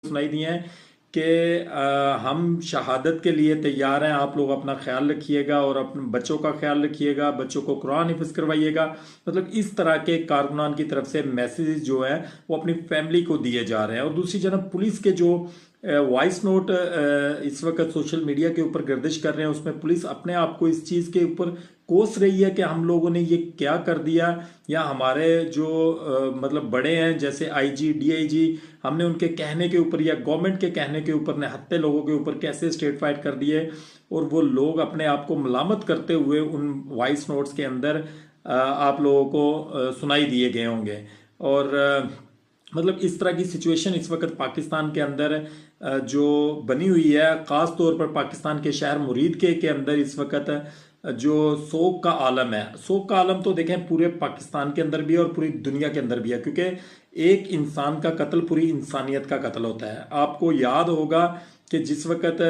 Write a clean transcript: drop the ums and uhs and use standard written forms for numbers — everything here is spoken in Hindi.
सुनाई दी हैं कि हम शहादत के लिए तैयार हैं, आप लोग अपना ख्याल रखिएगा और अपने बच्चों का ख्याल रखिएगा, बच्चों को कुरान हिफ्ज करवाइएगा। मतलब इस तरह के कारकुनान की तरफ से मैसेजेस जो है वो अपनी फैमिली को दिए जा रहे हैं। और दूसरी जानब पुलिस के जो वॉइस नोट इस वक्त सोशल मीडिया के ऊपर गर्दिश कर रहे हैं, उसमें पुलिस अपने आप को इस चीज़ के ऊपर कोस रही है कि हम लोगों ने ये क्या कर दिया, या हमारे जो मतलब बड़े हैं जैसे आईजी डीआईजी, हमने उनके कहने के ऊपर या गवर्नमेंट के कहने के ऊपर निहत्थे लोगों के ऊपर कैसे स्टेट फाइट कर दिए। और वो लोग अपने आप को मलामत करते हुए उन वॉइस नोट्स के अंदर आप लोगों को सुनाई दिए गए होंगे। और मतलब इस तरह की सिचुएशन इस वक्त पाकिस्तान के अंदर जो बनी हुई है, ख़ास तौर पर पाकिस्तान के शहर मुरीद के अंदर इस वक्त जो सोग का आलम है। सोग का आलम तो देखें पूरे पाकिस्तान के अंदर भी है और पूरी दुनिया के अंदर भी है, क्योंकि एक इंसान का कत्ल पूरी इंसानियत का कत्ल होता है। आपको याद होगा कि जिस वक्त